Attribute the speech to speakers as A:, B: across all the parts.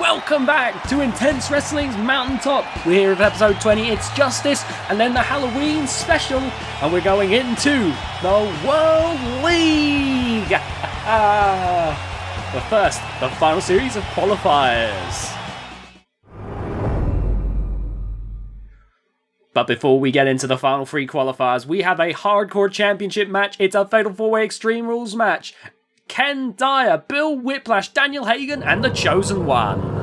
A: Welcome back to Intense Wrestling's Mountaintop. We're here with episode 20, it's Justice, and then the Halloween special, and we're going into the World League! But first, the final series of qualifiers. But before we get into the final three qualifiers, we have a Hardcore Championship match. It's a Fatal 4-Way Extreme Rules match. Ken Dyer, Bill Whiplash, Daniel Hagen, and The Chosen One.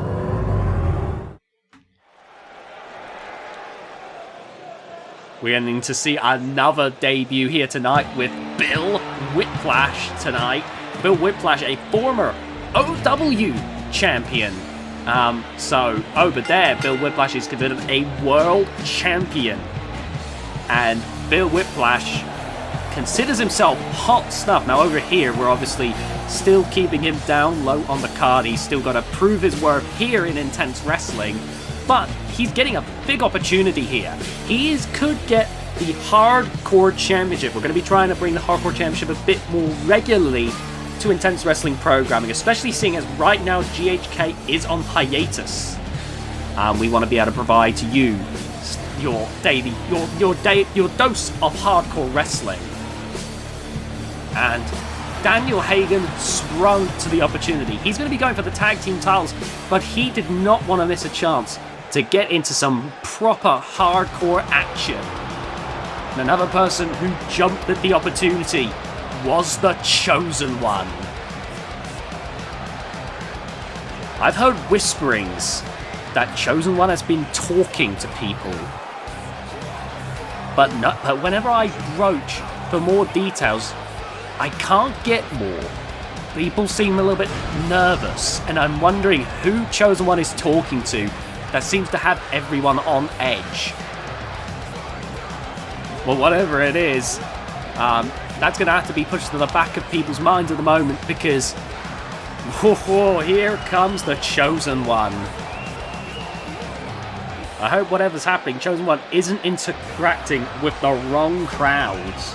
A: We're going to see another debut here tonight with Bill Whiplash tonight. Bill Whiplash, a former OW champion. So over there, Bill Whiplash is considered a world champion. And Bill Whiplash considers himself hot stuff. Now over here, we're obviously still keeping him down low on the card. He's still got to prove his worth here in Intense Wrestling. But he's getting a big opportunity here. He could get the Hardcore Championship. We're going to be trying to bring the Hardcore Championship a bit more regularly to Intense Wrestling programming, especially seeing as right now GHK is on hiatus. We want to be able to provide to you your daily, your dose of hardcore wrestling. And Daniel Hagen sprung to the opportunity. He's going to be going for the tag team titles, but he did not want to miss a chance to get into some proper hardcore action. And another person who jumped at the opportunity was The Chosen One. I've heard whisperings that Chosen One has been talking to people. But whenever I broach for more details, I can't get more. People seem a little bit nervous, and I'm wondering who Chosen One is talking to that seems to have everyone on edge. Well, whatever it is, that's going to have to be pushed to the back of people's minds at the moment, because here comes The Chosen One. I hope whatever's happening, Chosen One isn't interacting with the wrong crowds.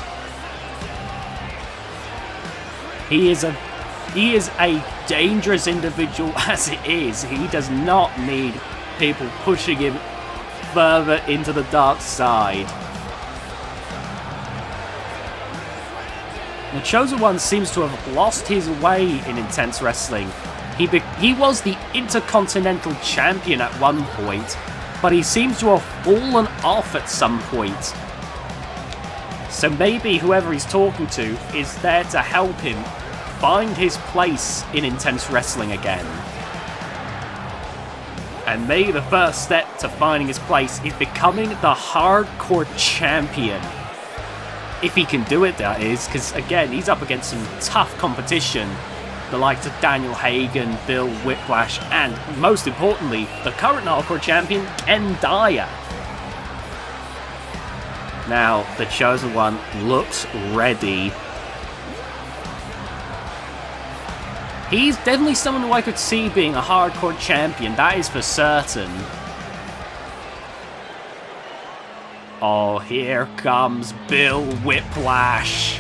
A: He is a dangerous individual as it is. He does not need people pushing him further into the dark side. The Chosen One seems to have lost his way in Intense Wrestling. He was the Intercontinental Champion at one point, but he seems to have fallen off at some point. So maybe whoever he's talking to is there to help him find his place in Intense Wrestling again. And maybe the first step to finding his place is becoming the Hardcore Champion. If he can do it, that is, because again, he's up against some tough competition. The likes of Daniel Hagen, Bill Whiplash, and most importantly, the current Hardcore Champion, Ken Dyer. Now, The Chosen One looks ready. He's definitely someone who I could see being a Hardcore Champion, that is for certain. Oh, here comes Bill Whiplash.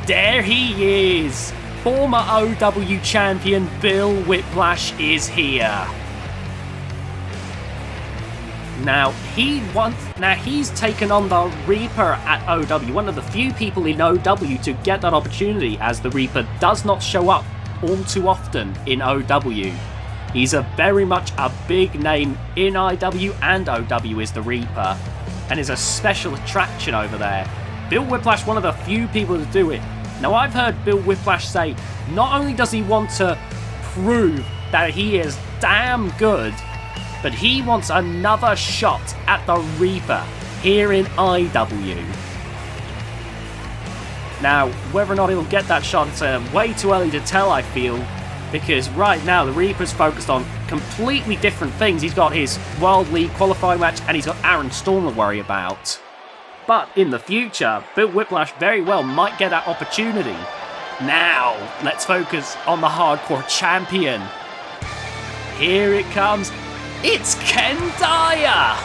A: There he is. Former OW champion Bill Whiplash is here. Now he's taken on the Reaper at OW, one of the few people in OW to get that opportunity, as the Reaper does not show up all too often in OW. He's very much a big name in IW, and OW is the Reaper, and is a special attraction over there. Bill Whiplash, one of the few people to do it. Now I've heard Bill Whiplash say, not only does he want to prove that he is damn good, but he wants another shot at the Reaper here in IW. Now, whether or not he'll get that shot, it's way too early to tell, I feel, because right now the Reaper's focused on completely different things. He's got his World League qualifying match, and he's got Aaron Storm to worry about. But in the future, Bill Whiplash very well might get that opportunity. Now, let's focus on the Hardcore Champion. Here it comes. It's Ken Dyer!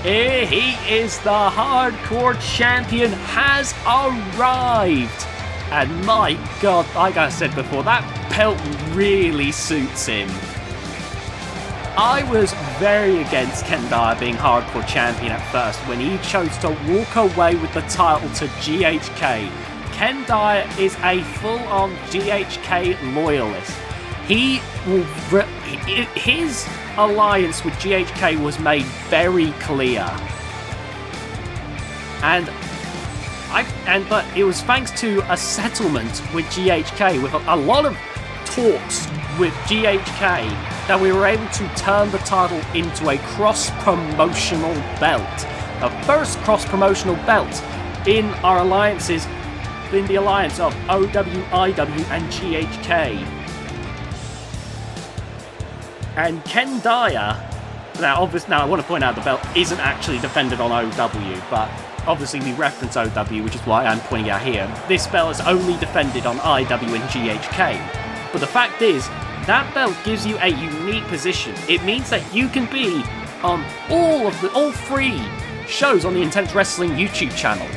A: Here he is, the Hardcore Champion has arrived. And my God, like I said before, that belt really suits him. I was very against Ken Dyer being hardcore champion at first when he chose to walk away with the title to GHK. Ken Dyer is a full-on GHK loyalist. His alliance with GHK was made very clear. But it was thanks to a settlement with GHK, with a lot of talks with GHK, that we were able to turn the title into a cross-promotional belt. The first cross-promotional belt in our alliances, in the alliance of OWIW and GHK. And Ken Dyer, now I want to point out the belt isn't actually defended on OW, but obviously we reference OW, which is why I'm pointing out here. This belt is only defended on IW and GHK. But the fact is, that belt gives you a unique position. It means that you can be on all 3 shows on the Intense Wrestling YouTube channel.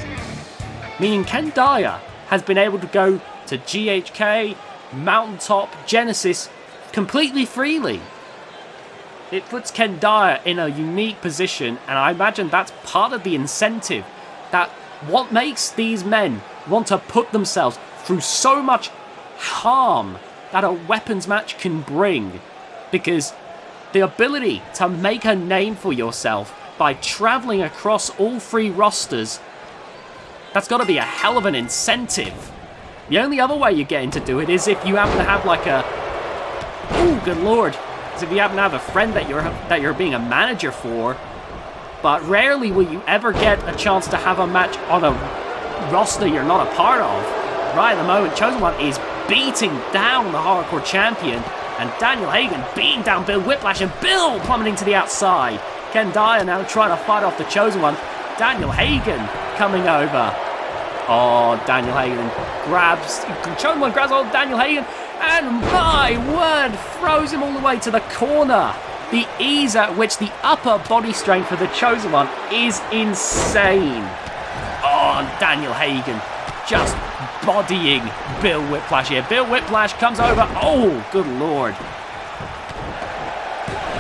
A: Meaning Ken Dyer has been able to go to GHK, Mountaintop, Genesis completely freely. It puts Ken Dyer in a unique position, and I imagine that's part of the incentive. That what makes these men want to put themselves through so much harm that a weapons match can bring, because the ability to make a name for yourself by traveling across all 3 rosters, that's got to be a hell of an incentive. The only other way you're getting to do it is if you happen to have like oh good lord, is if you happen to have a friend that you're being a manager for. But rarely will you ever get a chance to have a match on a roster you're not a part of. Right at the moment, Chosen One is beating down the hardcore champion, and Daniel Hagen beating down Bill Whiplash, and Bill plummeting to the outside. Ken Dyer now trying to fight off the Chosen One. Daniel Hagen coming over. Oh, Daniel Hagen grabs... Chosen One grabs hold of Daniel Hagen, and my word, throws him all the way to the corner. The ease at which the upper body strength for the Chosen One is insane. Oh, and Daniel Hagen just bodying Bill Whiplash here. Bill Whiplash comes over. Oh, good lord.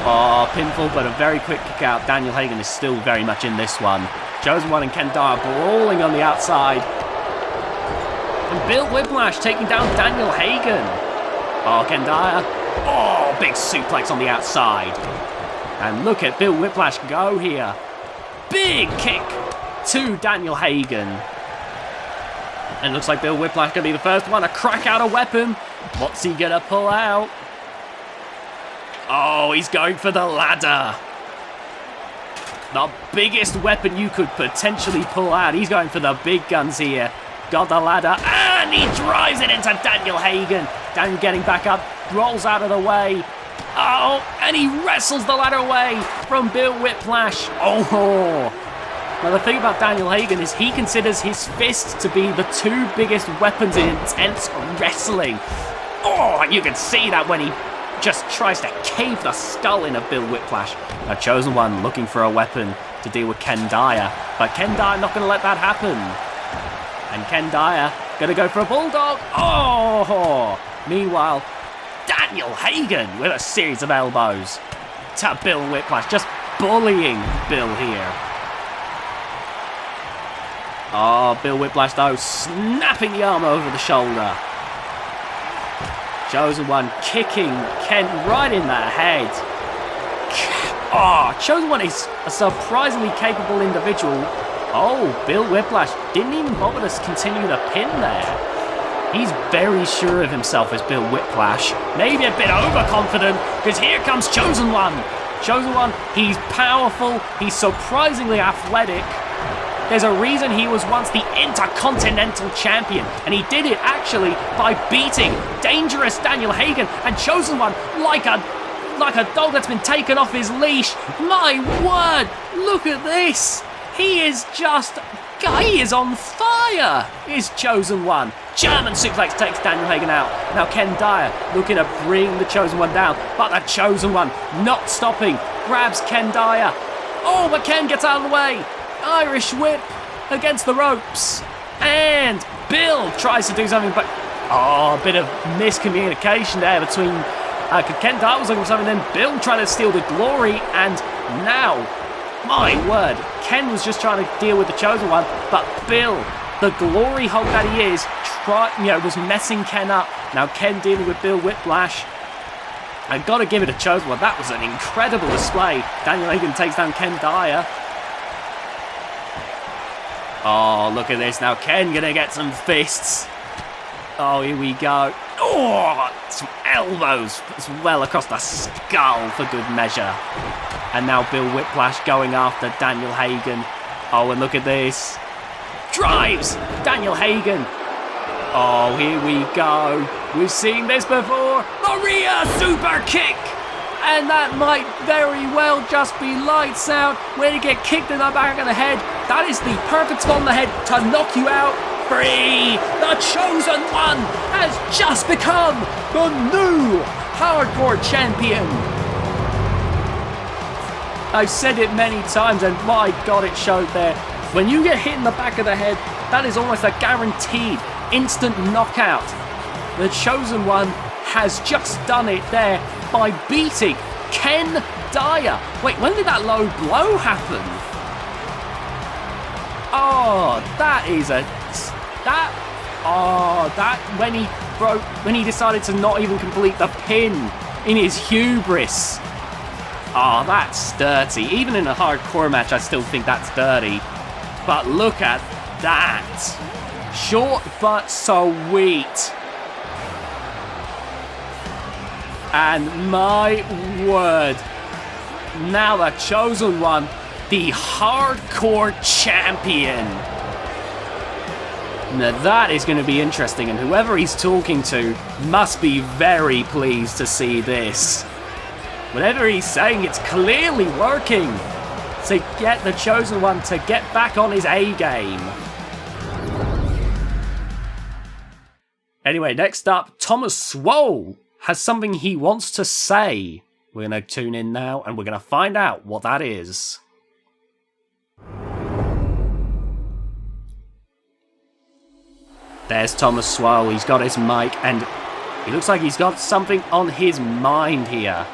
A: Oh, pinfall, but a very quick kick out. Daniel Hagen is still very much in this one. Chosen One and Ken Dyer brawling on the outside. And Bill Whiplash taking down Daniel Hagen. Oh, Ken Dyer. Oh, big suplex on the outside. And look at Bill Whiplash go here. Big kick to Daniel Hagen. And it looks like Bill Whiplash going to be the first one to crack out a weapon. What's he going to pull out? Oh, he's going for the ladder. The biggest weapon you could potentially pull out. He's going for the big guns here. Got the ladder, and he drives it into Daniel Hagen. Daniel getting back up, rolls out of the way. Oh, and he wrestles the ladder away from Bill Whiplash. Oh. Now the thing about Daniel Hagen is he considers his fist to be the 2 biggest weapons in intense wrestling. Oh, and you can see that when he just tries to cave the skull in of Bill Whiplash. A Chosen One looking for a weapon to deal with Ken Dyer, but Ken Dyer not going to let that happen. And Ken Dyer going to go for a bulldog. Oh! Meanwhile, Daniel Hagen with a series of elbows to Bill Whiplash, just bullying Bill here. Oh, Bill Whiplash though, snapping the arm over the shoulder. Chosen One kicking Ken right in the head. Oh, Chosen One is a surprisingly capable individual. Oh, Bill Whiplash didn't even bother to continue the pin there. He's very sure of himself as Bill Whiplash. Maybe a bit overconfident, because here comes Chosen One. Chosen One, he's powerful, he's surprisingly athletic. There's a reason he was once the Intercontinental Champion, and he did it actually by beating dangerous Daniel Hagen, and Chosen One like a dog that's been taken off his leash. My word, look at this. He is on fire, is Chosen One. German suplex takes Daniel Hagen out. Now Ken Dyer looking to bring the Chosen One down, but the Chosen One not stopping, grabs Ken Dyer. Oh, but Ken gets out of the way. Irish whip against the ropes. And Bill tries to do something, but a bit of miscommunication there between Ken Dye was looking for something, then Bill trying to steal the glory, and now, my word, Ken was just trying to deal with the Chosen One, but Bill, the glory hog that he is, was messing Ken up. Now Ken dealing with Bill Whiplash. I've got to give it a Chosen One. That was an incredible display. Daniel Hagen takes down Ken Dyer. Oh, look at this now. Ken gonna get some fists. Oh, here we go. Oh, some elbows as well across the skull for good measure. And now Bill Whiplash going after Daniel Hagen. Oh, and look at this. Drives Daniel Hagen. Oh, here we go. We've seen this before. Maria super kick. And that might very well just be lights out. When you get kicked in the back of the head, that is the perfect spot on the head to knock you out. Free! The Chosen One has just become the new hardcore champion. I've said it many times, and my God, it showed there. When you get hit in the back of the head, that is almost a guaranteed instant knockout. The Chosen One has just done it there by beating Ken Dyer. Wait, when did that low blow happen? Oh, that is a... when he decided to not even complete the pin in his hubris. Oh, that's dirty. Even in a hardcore match, I still think that's dirty. But look at that. Short but sweet. And my word, now the Chosen One, the hardcore champion. Now that is going to be interesting, and whoever he's talking to must be very pleased to see this. Whatever he's saying, it's clearly working to get the Chosen One to get back on his A game. Anyway, next up, Thomas Swole has something he wants to say. We're going to tune in now, and we're going to find out what that is. There's Thomas Swole. He's got his mic, and he looks like he's got something on his mind here.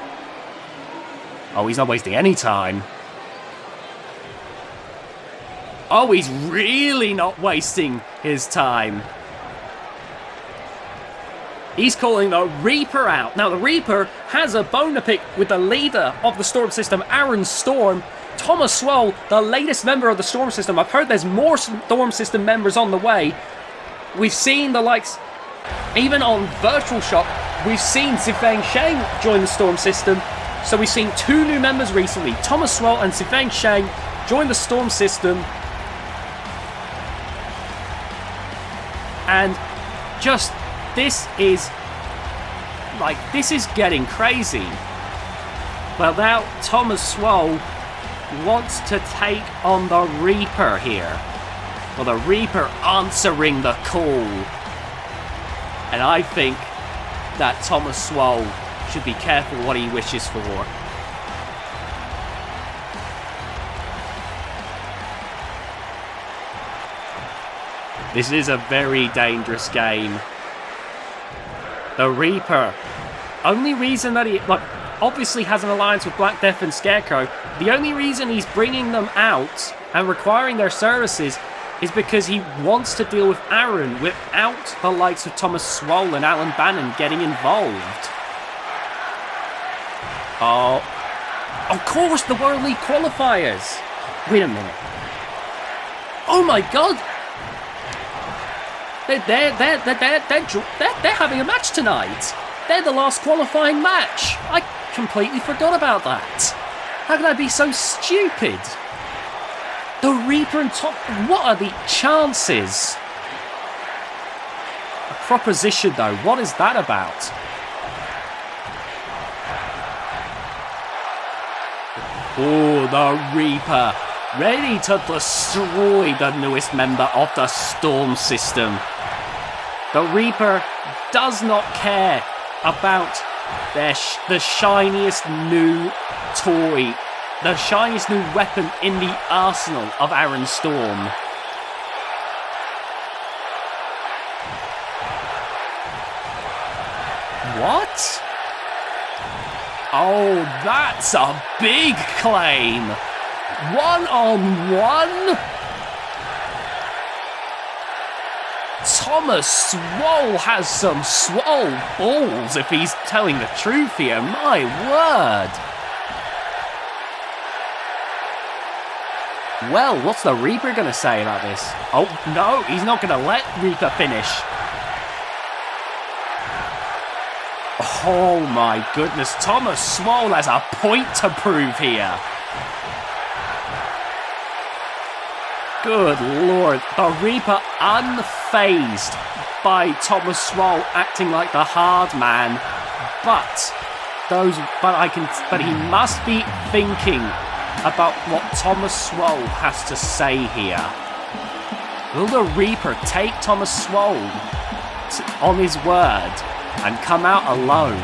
A: Oh, he's not wasting any time. Oh, he's really not wasting his time. He's calling the Reaper out. Now, the Reaper has a bone to pick with the leader of the Storm System, Aaron Storm. Thomas Swole, the latest member of the Storm System. I've heard there's more Storm System members on the way. We've seen the likes, even on Virtual Shop, we've seen Zifeng Sheng join the Storm System. So we've seen two new members recently. Thomas Swole and Zifeng Sheng join the Storm System. And just... This is getting crazy. Well, now Thomas Swole wants to take on the Reaper here. Well, the Reaper answering the call. And I think that Thomas Swole should be careful what he wishes for. This is a very dangerous game. The Reaper, only reason that he, obviously has an alliance with Black Death and Scarecrow, the only reason he's bringing them out and requiring their services is because he wants to deal with Aaron without the likes of Thomas Swole and Alan Bannon getting involved. Oh, of course, the World League qualifiers. Wait a minute. Oh my God. They're having a match tonight. They're the last qualifying match. I completely forgot about that. How can I be so stupid? The Reaper and Top... What are the chances? A proposition, though. What is that about? Oh, the Reaper. Ready to destroy the newest member of the Storm System. The Reaper does not care about the shiniest new toy, the shiniest new weapon in the arsenal of Aaron Storm. What? Oh, that's a big claim. 1-on-1? Thomas Swole has some swole balls if he's telling the truth here, my word. Well, what's the Reaper going to say about this? Oh, no, he's not going to let Reaper finish. Oh my goodness, Thomas Swole has a point to prove here. Good lord, the Reaper unfazed by Thomas Swole acting like the hard man, but he must be thinking about what Thomas Swole has to say here. Will the Reaper take Thomas Swole on his word and come out alone?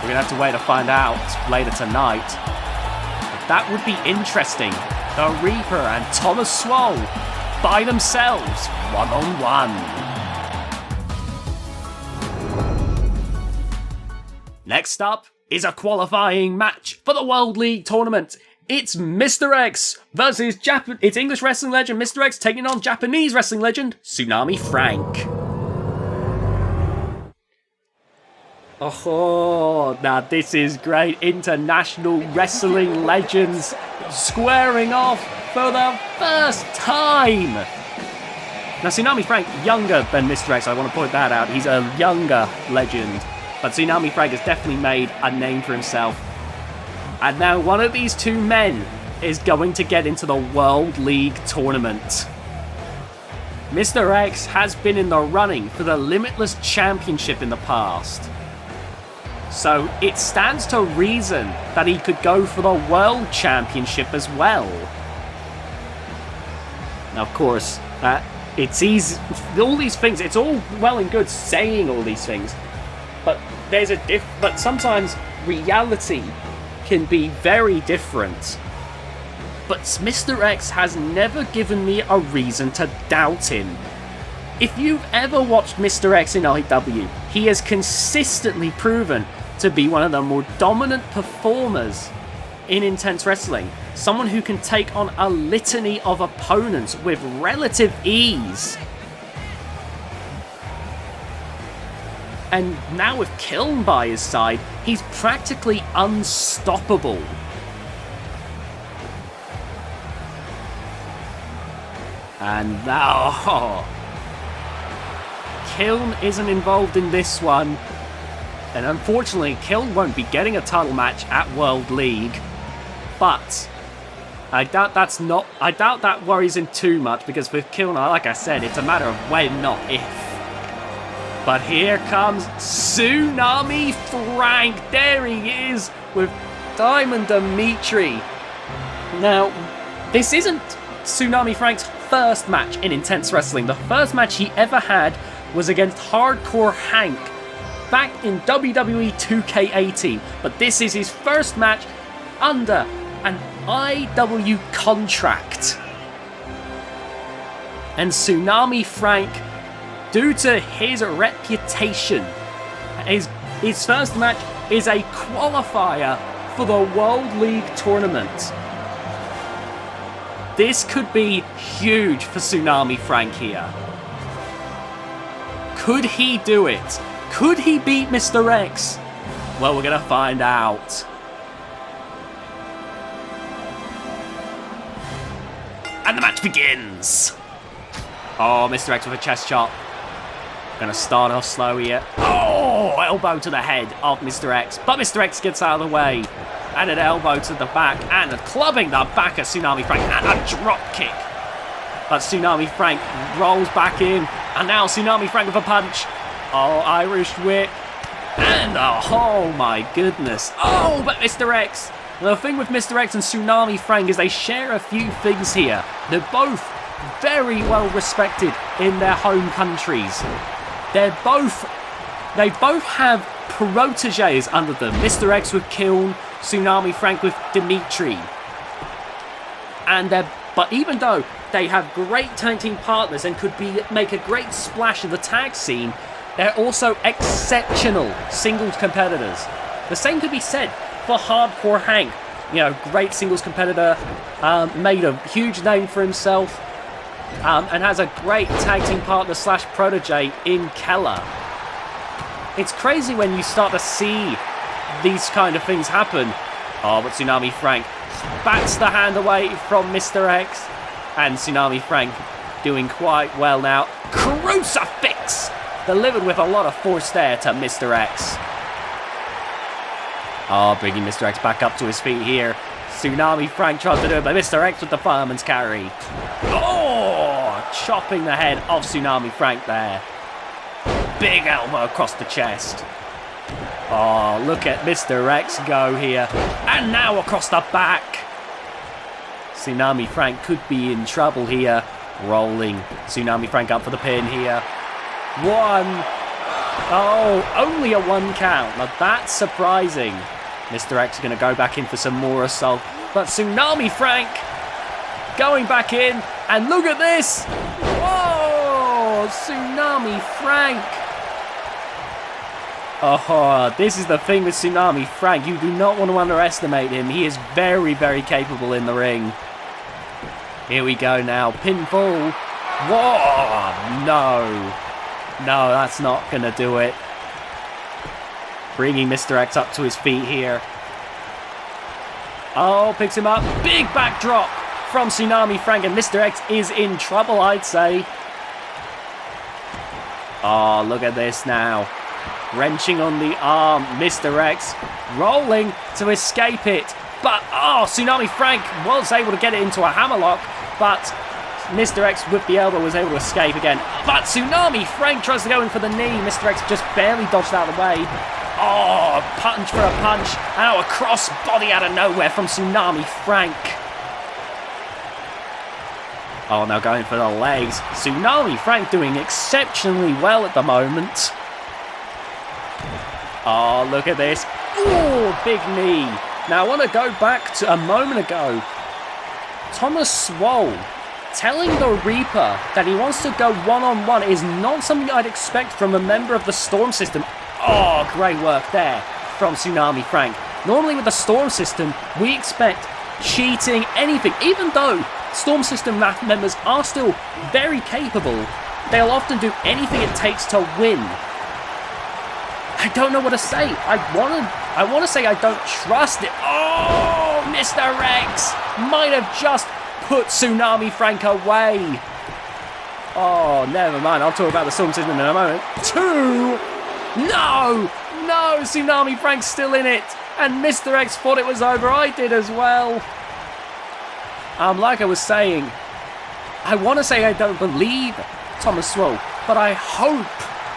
A: We're gonna have to wait to find out later tonight. But that would be interesting. The Reaper and Thomas Swole by themselves, 1-on-1. Next up is a qualifying match for the World League Tournament. It's Mr. X versus it's English wrestling legend Mr. X taking on Japanese wrestling legend Tsunami Frank. Oh, now this is great. International wrestling legends squaring off for the first time. Now, Tsunami Frank, younger than Mr. X, I want to point that out. He's a younger legend. But Tsunami Frank has definitely made a name for himself. And now one of these two men is going to get into the World League Tournament. Mr. X has been in the running for the Limitless Championship in the past. So it stands to reason that he could go for the World Championship as well. Now, of course, it's easy. All these things, it's all well and good saying all these things, but but sometimes reality can be very different. But Mr. X has never given me a reason to doubt him. If you've ever watched Mr. X in IW, he has consistently proven to be one of the more dominant performers in Intense Wrestling. Someone who can take on a litany of opponents with relative ease. And now with Kiln by his side, he's practically unstoppable. And now, Kiln isn't involved in this one. And unfortunately, Kiln won't be getting a title match at World League. But I doubt that worries him too much, because with Kiln, like I said, it's a matter of when, not if. But here comes Tsunami Frank. There he is with Diamond Dimitri. Now, this isn't Tsunami Frank's first match in Intense Wrestling. The first match he ever had was against Hardcore Hank back in WWE 2K18. But this is his first match under an IW contract. And Tsunami Frank, due to his reputation, his first match is a qualifier for the World League Tournament. This could be huge for Tsunami Frank here. Could he do it? Could he beat Mr. X? Well, we're going to find out. And the match begins. Oh, Mr. X with a chest chop. Gonna start off slow here. Oh, elbow to the head of Mr. X. But Mr. X gets out of the way. And an elbow to the back. And clubbing the back of Tsunami Frank. And a drop kick. But Tsunami Frank rolls back in. And now Tsunami Frank with a punch. Oh, Irish whip. And oh my goodness. Oh, but Mr. X. The thing with Mr. X and Tsunami Frank is they share a few things here. They're both very well respected in their home countries. They both have proteges under them. Mr. X with Kiln, Tsunami Frank with Dimitri. But even though they have great tag team partners and could make a great splash in the tag scene, They're also exceptional singles competitors. The same could be said for Hardcore Hank. You know, great singles competitor, made a huge name for himself, and has a great tag team partner / protege in Keller. It's crazy when you start to see these kind of things happen. Oh, but Tsunami Frank bats the hand away from Mr. X, and Tsunami Frank doing quite well now. Crucifix! Delivered with a lot of force there to Mr. X. Oh, bringing Mr. X back up to his feet here. Tsunami Frank tries to do it, but Mr. X with the fireman's carry. Oh, chopping the head of Tsunami Frank there. Big elbow across the chest. Oh, look at Mr. X go here. And now across the back. Tsunami Frank could be in trouble here. Rolling Tsunami Frank up for the pin here. 1. Oh, only a 1 count. Now that's surprising. Mr. X is going to go back in for some more assault. But Tsunami Frank going back in. And look at this. Whoa, Tsunami Frank. Oh, this is the thing with Tsunami Frank. You do not want to underestimate him. He is very, very capable in the ring. Here we go now. Pinfall. Whoa, no. No, that's not going to do it. Bringing Mr. X up to his feet here. Oh, picks him up. Big backdrop from Tsunami Frank. And Mr. X is in trouble, I'd say. Oh, look at this now. Wrenching on the arm. Mr. X rolling to escape it. But, oh, Tsunami Frank was able to get it into a hammerlock. But Mr. X with the elbow was able to escape again. But Tsunami Frank tries to go in for the knee. Mr. X just barely dodged out of the way. Oh, punch for a punch. Now a cross body out of nowhere from Tsunami Frank. Oh, now going for the legs. Tsunami Frank doing exceptionally well at the moment. Oh, look at this. Oh, big knee. Now I want to go back to a moment ago. Thomas Swole telling the Reaper that he wants to go one-on-one is not something I'd expect from a member of the Storm system. Oh, great work there from Tsunami Frank. Normally with the Storm system, we expect cheating, anything. Even though Storm system members are still very capable, they'll often do anything it takes to win. I don't know what to say. I want to say I don't trust it. Oh, Mr. X might have just put Tsunami Frank away. Oh, never mind. I'll talk about the Storm system in a moment. 2. No, Tsunami Frank's still in it. And Mr. X thought it was over. I did as well. Like I was saying, I want to say I don't believe Thomas Swole, but I hope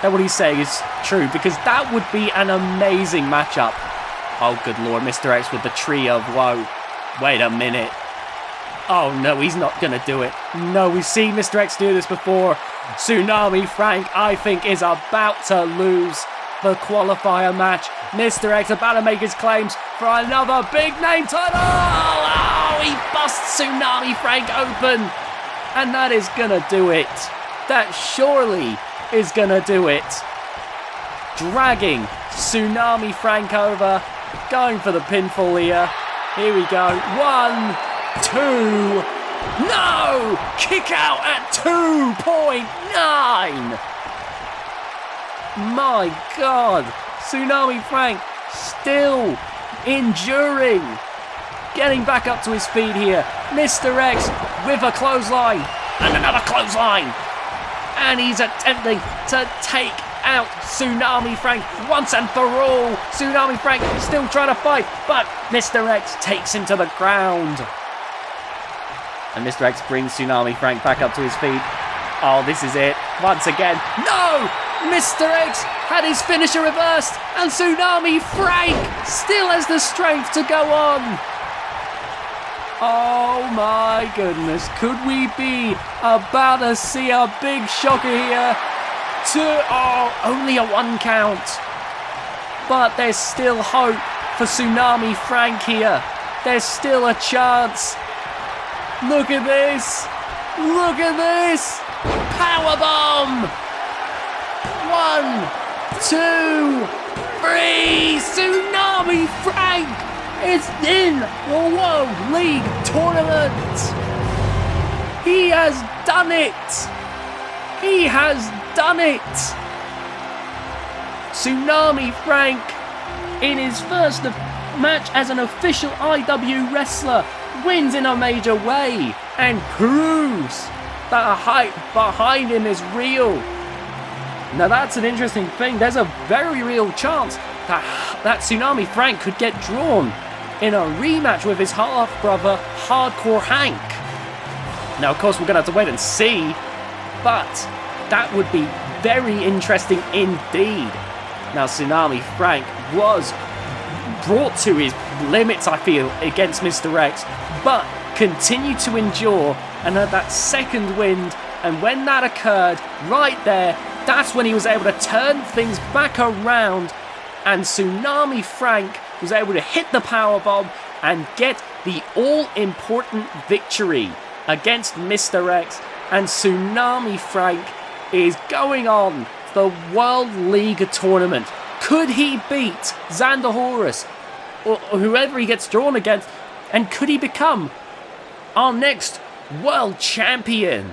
A: that what he's saying is true, because that would be an amazing matchup. Oh, good lord, Mr. X with the tree of woe. Wait a minute. Oh, no, he's not going to do it. No, we've seen Mr. X do this before. Tsunami Frank, I think, is about to lose the qualifier match. Mr. X about to make his claims for another big name title. Oh, he busts Tsunami Frank open. And that is going to do it. That surely is going to do it. Dragging Tsunami Frank over. Going for the pinfall here. Here we go. 1, 2. No! Kick out at 2.9. My God. Tsunami Frank still enduring. Getting back up to his feet here. Mr. X with a clothesline. And another clothesline. And he's attempting to take out Tsunami Frank once and for all. Tsunami Frank still trying to fight, but Mr. X takes him to the ground. And Mr. X brings Tsunami Frank back up to his feet. Oh, this is it. Once again. No! Mr. X had his finisher reversed, and Tsunami Frank still has the strength to go on. Oh my goodness, could we be about to see a big shocker here? Only a 1 count. But there's still hope for Tsunami Frank here. There's still a chance. Look at this. Look at this. Powerbomb. 1, 2, 3. Tsunami Frank is in the World League Tournament. He has done it. He has done it. Tsunami Frank, in his first match as an official IW wrestler, wins in a major way and proves that the hype behind him is real. Now that's an interesting thing. There's a very real chance that Tsunami Frank could get drawn in a rematch with his half-brother, Hardcore Hank. Now, of course, we're going to have to wait and see, but that would be very interesting indeed. Now, Tsunami Frank was brought to his limits, I feel, against Mr. X, but continued to endure and had that second wind, and when that occurred, right there, that's when he was able to turn things back around, and Tsunami Frank was able to hit the powerbomb and get the all-important victory against Mr. X, and Tsunami Frank is going on the World League Tournament. Could he beat Xander Horus, or whoever he gets drawn against, and could he become our next world champion?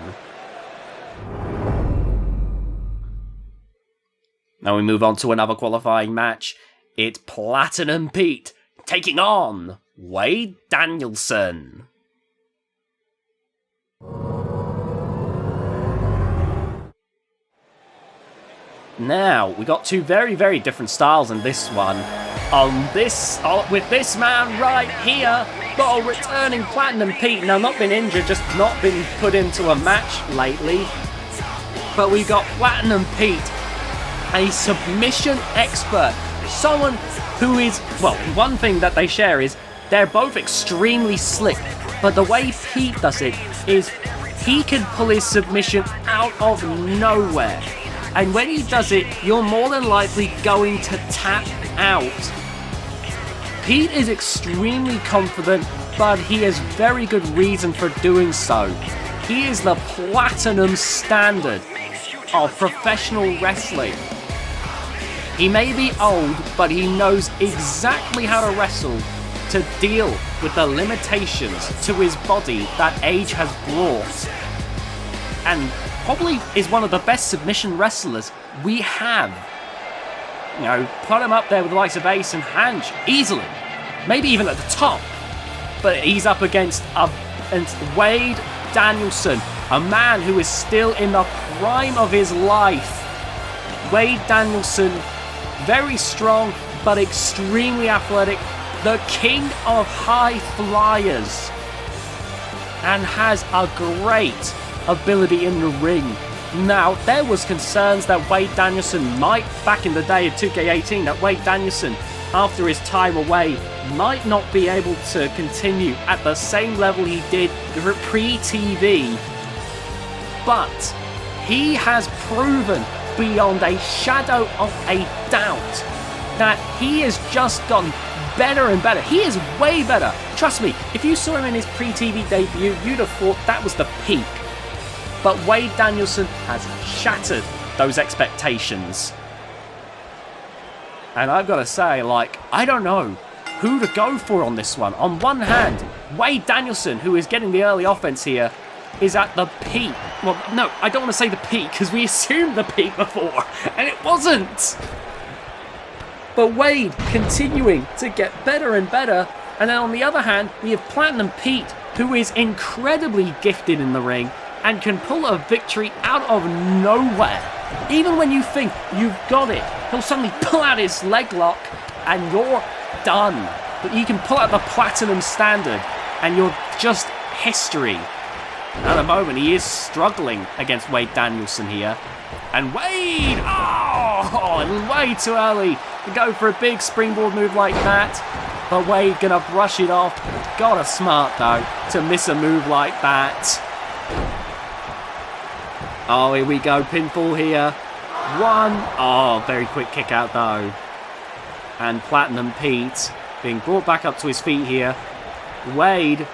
A: Now we move on to another qualifying match. It's Platinum Pete taking on Wade Danielson. Now, we got two very, very different styles in this one. With this man right here, got a returning Platinum Pete. Now, not been injured, just not been put into a match lately. But we got Platinum Pete, a submission expert. Someone who is, well, one thing that they share is they're both extremely slick. But the way Pete does it is he can pull his submission out of nowhere. And when he does it, you're more than likely going to tap out. Pete is extremely confident, but he has very good reason for doing so. He is the platinum standard of professional wrestling. He may be old, but he knows exactly how to wrestle to deal with the limitations to his body that age has brought. And probably is one of the best submission wrestlers we have. You know, put him up there with the likes of Ace and Hanch easily. Maybe even at the top. But he's up against Wade Danielson, a man who is still in the prime of his life. Wade Danielson, very strong but extremely athletic, the king of high flyers, and has a great ability in the ring. Now, there was concerns that Wade Danielson might, back in the day of 2K18, that Wade Danielson, after his time away, might not be able to continue at the same level he did pre-TV. But he has proven beyond a shadow of a doubt that he has just gotten better and better. He is way better. Trust me, if you saw him in his pre-TV debut, you'd have thought that was the peak. But Wade Danielson has shattered those expectations. And I've got to say, I don't know who to go for on this one. On one hand, Wade Danielson, who is getting the early offense here, is at the peak. Well, no, I don't want to say the peak, because we assumed the peak before, and it wasn't. But Wade continuing to get better and better. And then on the other hand, we have Platinum Pete, who is incredibly gifted in the ring and can pull a victory out of nowhere. Even when you think you've got it, he'll suddenly pull out his leg lock and you're done. But you can pull out the platinum standard and you're just history. At the moment, he is struggling against Wade Danielson here. And Wade, way too early to go for a big springboard move like that. But Wade gonna brush it off. Gotta smart though to miss a move like that. Oh, here we go, pinfall here. Very quick kick out though. And Platinum Pete being brought back up to his feet here. Wade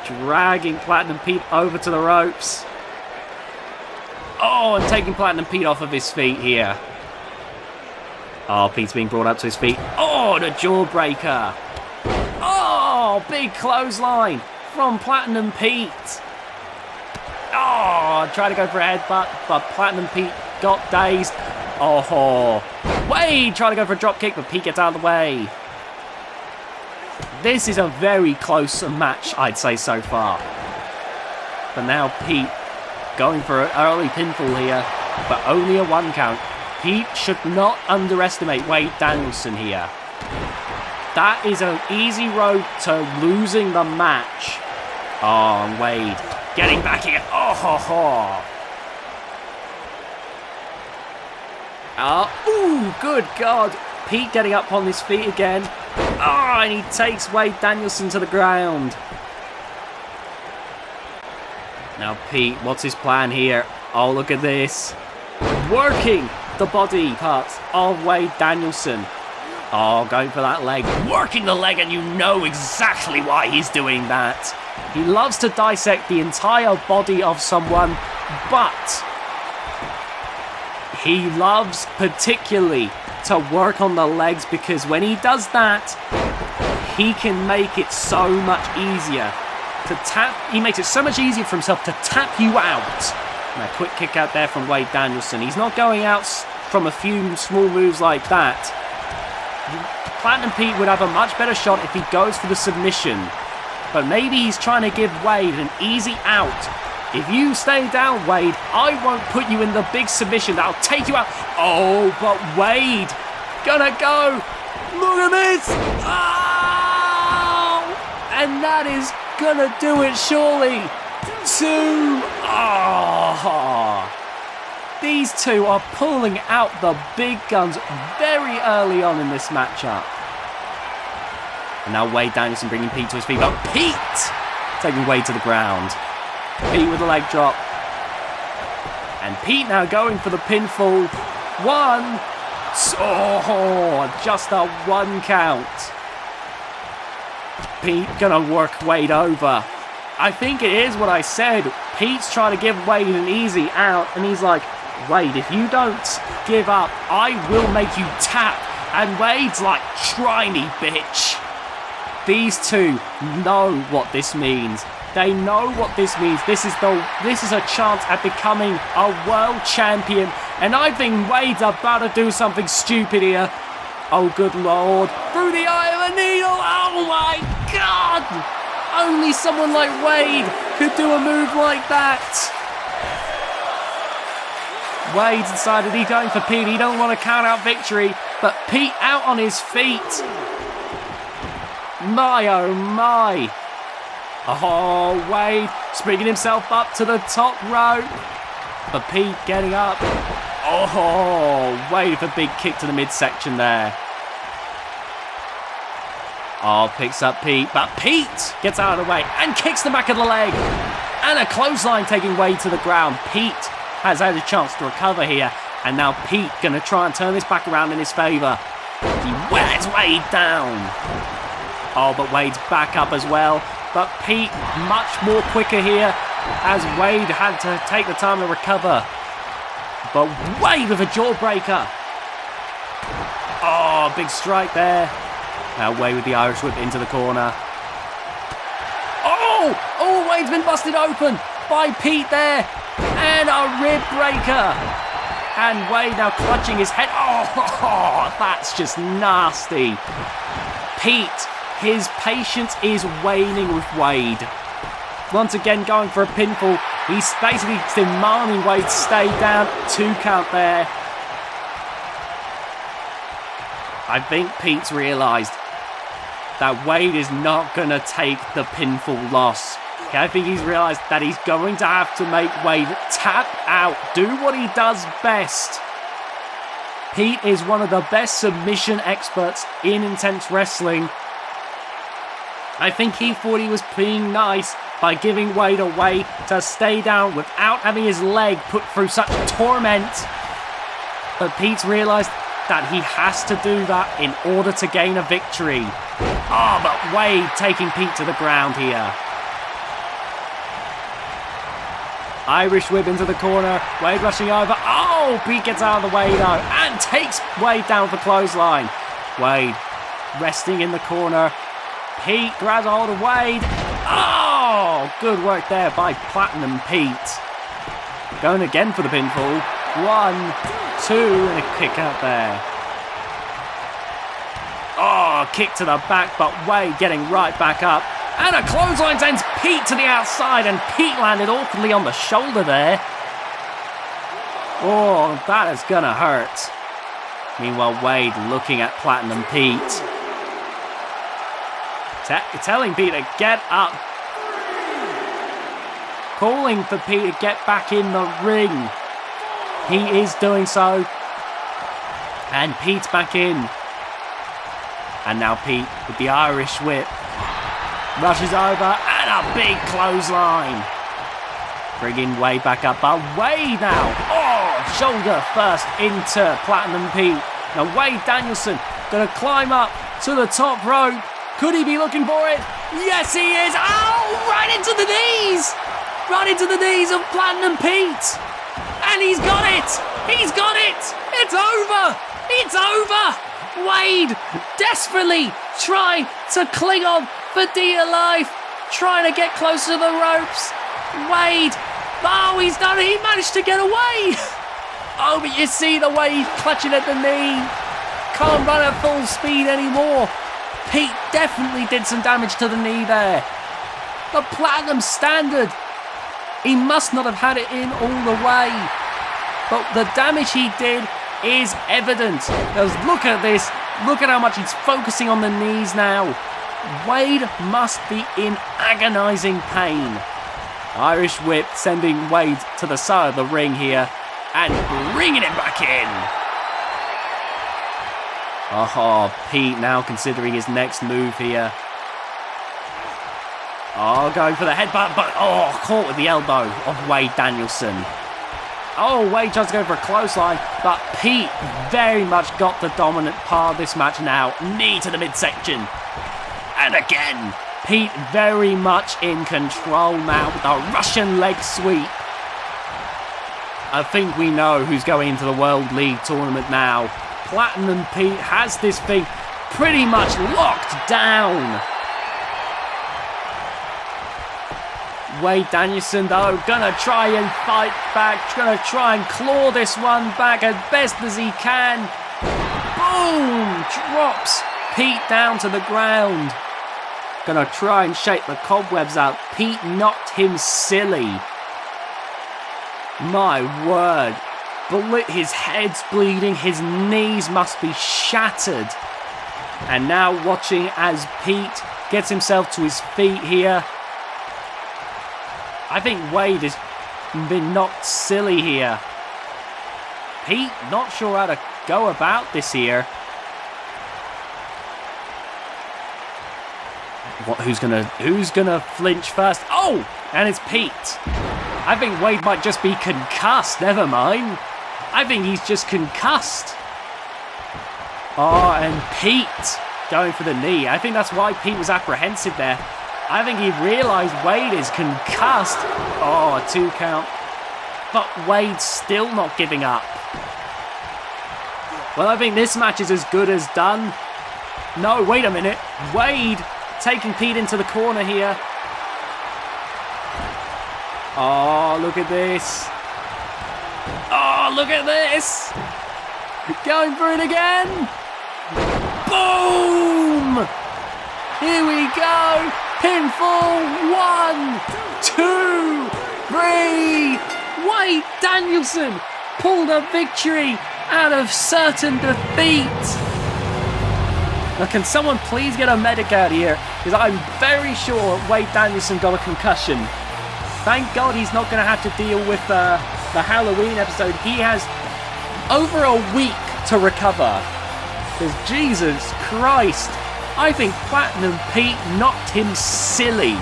A: dragging Platinum Pete over to the ropes. Oh, and taking Platinum Pete off of his feet here. Oh, Pete's being brought up to his feet. Oh, the jawbreaker. Oh, big clothesline from Platinum Pete. Oh, tried to go for a headbutt, but Platinum Pete got dazed. Oh, Wade tried to go for a drop kick, but Pete gets out of the way. This is a very close match, I'd say, so far. But now Pete going for an early pinfall here, but only a 1 count. Pete should not underestimate Wade Danielson here. That is an easy road to losing the match. Oh, and Wade getting back here. Oh, ho, ho. Ooh, good God. Pete getting up on his feet again. Oh, and he takes Wade Danielson to the ground. Now Pete, what's his plan here? Oh, look at this. Working the body parts of Wade Danielson. Oh, going for that leg. Working the leg, and you know exactly why he's doing that. He loves to dissect the entire body of someone, but he loves particularly to work on the legs, because when he does that, he can make it so much easier to tap. He makes it so much easier for himself to tap you out. And a quick kick out there from Wade Danielson. He's not going out from a few small moves like that. Platinum Pete would have a much better shot if he goes for the submission. But maybe he's trying to give Wade an easy out. If you stay down, Wade, I won't put you in the big submission. That'll take you out. Oh, but Wade, gonna go. Look at this. Oh, and that is gonna do it, surely. 2. Oh. These two are pulling out the big guns very early on in this matchup. And now Wade Danielson bringing Pete to his feet. But Pete taking Wade to the ground. Pete with a leg drop. And Pete now going for the pinfall. 1. Oh, just a 1 count. Pete gonna work Wade over. I think it is what I said. Pete's trying to give Wade an easy out. And he's like, Wade, if you don't give up, I will make you tap. And Wade's like, try me, bitch. These two know what this means. They know what this means. This is a chance at becoming a world champion. And I think Wade's about to do something stupid here. Oh, good Lord. Through the eye of a needle. Oh, my God. Only someone like Wade could do a move like that. Wade's decided he's going for Pete. He don't want to count out victory. But Pete out on his feet. My, oh, my. Oh, Wade springing himself up to the top rope. But Pete getting up. Oh, Wade with a big kick to the midsection there. Oh, picks up Pete. But Pete gets out of the way and kicks the back of the leg. And a clothesline taking Wade to the ground. Pete has had a chance to recover here. And now Pete going to try and turn this back around in his favour. He wears Wade down. Oh, but Wade's back up as well. But Pete much more quicker here as Wade had to take the time to recover. But Wade with a jawbreaker. Oh, big strike there. Now Wade with the Irish whip into the corner. Oh, Wade's been busted open by Pete there. And a rib breaker. And Wade now clutching his head. Oh, that's just nasty. Pete, his patience is waning with Wade. Once again going for a pinfall. He's basically demanding Wade stay down. 2 count there. I think Pete's realised that Wade is not going to take the pinfall loss. Okay, I think he's realised that he's going to have to make Wade tap out. Do what he does best. Pete is one of the best submission experts in Intense Wrestling. I think he thought he was being nice by giving Wade a way to stay down without having his leg put through such torment. But Pete's realised that he has to do that in order to gain a victory. Oh, but Wade taking Pete to the ground here. Irish whip into the corner. Wade rushing over. Oh, Pete gets out of the way though and takes Wade down for clothesline. Wade resting in the corner. Pete grabs hold of Wade. Oh, good work there by Platinum Pete. Going again for the pinfall. 1, 2, and a kick out there. Oh, kick to the back, but Wade getting right back up. And a clothesline sends Pete to the outside, and Pete landed awkwardly on the shoulder there. Oh, that is gonna hurt. Meanwhile, Wade looking at Platinum Pete. Telling Pete to get up. Calling for Pete to get back in the ring. He is doing so. And Pete's back in. And now Pete with the Irish whip. Rushes over and a big clothesline. Bringing Wade back up. But Wade now. Oh, shoulder first into Platinum Pete. Now Wade Danielson going to climb up to the top rope. Could he be looking for it? Yes, he is. Oh, right into the knees. Right into the knees of Platinum Pete. And he's got it. He's got it. It's over. It's over. Wade desperately trying to cling on for dear life. Trying to get close to the ropes. Wade. Oh, he's done it. He managed to get away. Oh, but you see the way he's clutching at the knee. Can't run at full speed anymore. Pete definitely did some damage to the knee there. The Platinum Standard. He must not have had it in all the way. But the damage he did is evident. Because look at this. Look at how much he's focusing on the knees now. Wade must be in agonising pain. Irish whip sending Wade to the side of the ring here. And bringing it back in. Oh, Pete now considering his next move here. Oh, going for the headbutt, but oh, caught with the elbow of Wade Danielson. Oh, Wade tries to go for a clothesline, but Pete very much got the dominant part of this match now. Knee to the midsection. And again, Pete very much in control now with a Russian leg sweep. I think we know who's going into the World League tournament now. Platinum Pete has this thing pretty much locked down. Wade Danielson, though, gonna try and fight back. Gonna try and claw this one back as best as he can. Boom! Drops Pete down to the ground. Gonna try and shake the cobwebs out. Pete knocked him silly. My word. His head's bleeding, his knees must be shattered. And now watching as Pete gets himself to his feet here. I think Wade has been knocked silly here. Pete not sure how to go about this here. Who's gonna flinch first? Oh, and it's Pete. I think Wade might just be concussed. Never mind. I think he's just concussed. Oh, and Pete going for the knee. I think that's why Pete was apprehensive there. I think he realised Wade is concussed. Oh, a 2 count. But Wade's still not giving up. Well, I think this match is as good as done. No, wait a minute. Wade taking Pete into the corner here. Oh, look at this. Oh, look at this. Going for it again. Boom. Here we go. Pinfall. 1, 2, 3. Wade Danielson pulled a victory out of certain defeat. Now, can someone please get a medic out here? Because I'm very sure Wade Danielson got a concussion. Thank God he's not going to have to deal with the Halloween episode. He has over a week to recover. Because Jesus Christ, I think Platinum Pete knocked him silly.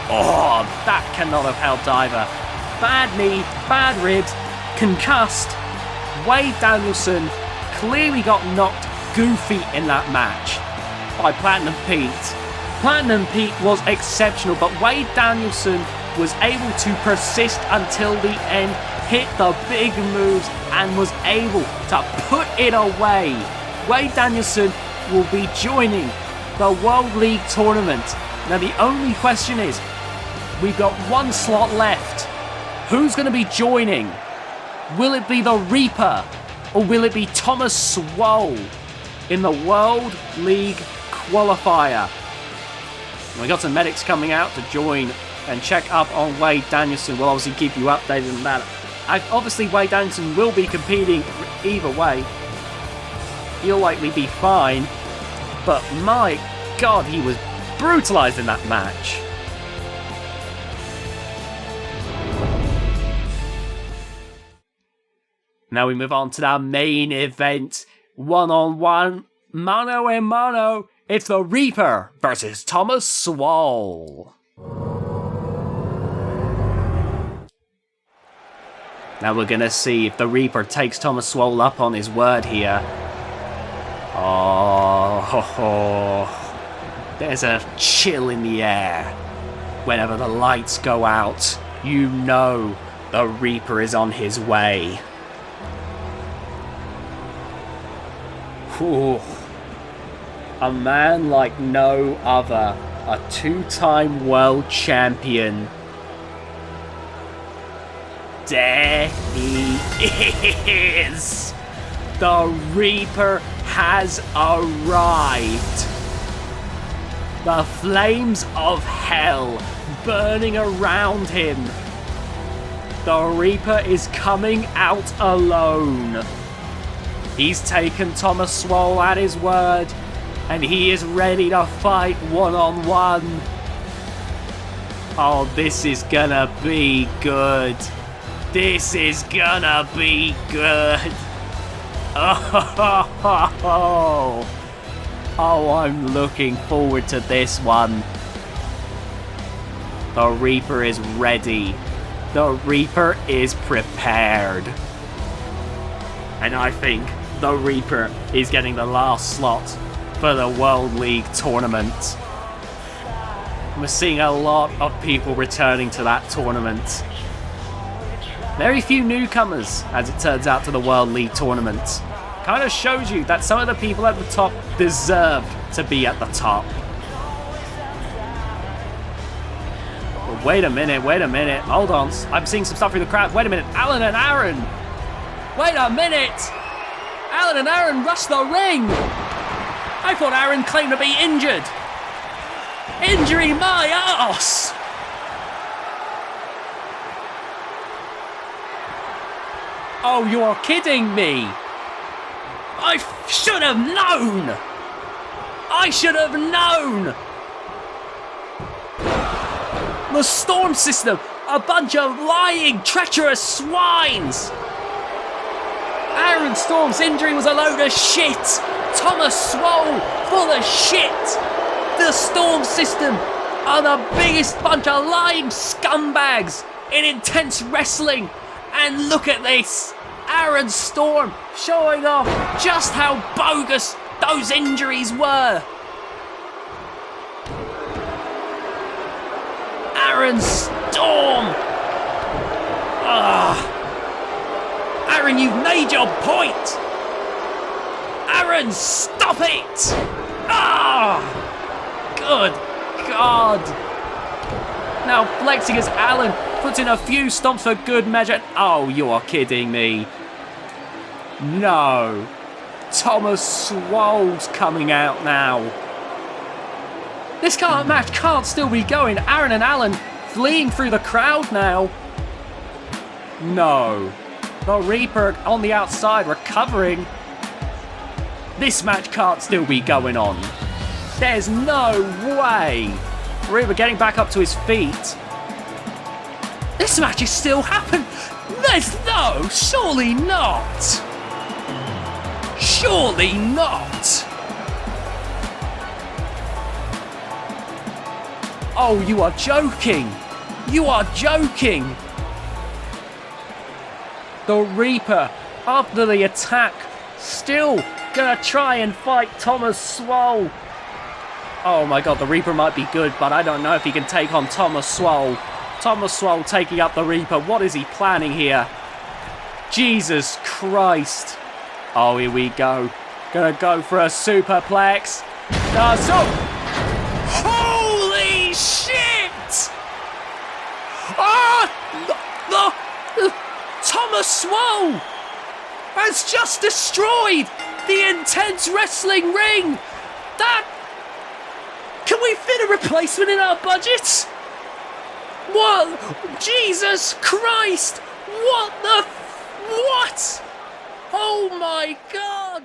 A: Oh, that cannot have helped either. Bad knee, bad ribs, concussed. Wade Danielson clearly got knocked goofy in that match by Platinum Pete. Platinum Pete was exceptional, but Wade Danielson was able to persist until the end, hit the big moves, and was able to put it away. Wade Danielson will be joining the World League Tournament. Now the only question is, we've got one slot left. Who's going to be joining? Will it be the Reaper or will it be Thomas Swole in the World League qualifier? We got some medics coming out to join and check up on Wade Danielson. We'll obviously keep you updated on that. Obviously, Wade Danielson will be competing either way. He'll likely be fine, but my God, he was brutalized in that match. Now we move on to the main event. One-on-one, mano a mano. It's the Reaper versus Thomas Swole. Now we're going to see if the Reaper takes Thomas Swole up on his word here. Oh, there's a chill in the air. Whenever the lights go out, you know the Reaper is on his way. Whew. A man like no other, a two-time world champion. There he is! The Reaper has arrived. The flames of hell burning around him. The Reaper is coming out alone. He's taken Thomas Swole at his word, and he is ready to fight one-on-one. Oh, this is gonna be good. This is gonna be good. Oh, I'm looking forward to this one. The Reaper is ready. The Reaper is prepared. And I think the Reaper is getting the last slot for the World League Tournament. We're seeing a lot of people returning to that tournament. Very few newcomers, as it turns out, to the World League Tournament. Kind of shows you that some of the people at the top deserved to be at the top. But wait a minute, hold on. I'm seeing some stuff through the crowd. Wait a minute, Alan and Aaron! Wait a minute! Alan and Aaron rushed the ring! I thought Aaron claimed to be injured! Injury my arse! Oh, you're kidding me! I should have known! I should have known! The Storm System! A bunch of lying, treacherous swines! Aaron Storm's injury was a load of shit! Thomas Swole, full of shit! The Storm System are the biggest bunch of lying scumbags in intense wrestling! And look at this! Aaron Storm showing off just how bogus those injuries were! Aaron Storm! Aaron, you've made your point! Aaron, stop it! Good God! Now flexing as Alan puts in a few stomps for good measure. Oh, you are kidding me. No. Thomas Swole's coming out now. This match can't still be going. Aaron and Alan fleeing through the crowd now. No. The Reaper on the outside recovering. This match can't still be going on. There's no way. Reaper getting back up to his feet. This match is still happening. No, surely not. Surely not. Oh, you are joking. You are joking. The Reaper, after the attack, still gonna try and fight Thomas Swole. Oh my God, the Reaper might be good, but I don't know if he can take on Thomas Swole. Thomas Swole taking up the Reaper. What is he planning here? Jesus Christ. Oh, here we go. Gonna go for a superplex. Holy shit! Thomas Swole has just destroyed the Intense Wrestling ring. Can we fit a replacement in our budget? What? Jesus Christ! What? Oh my God!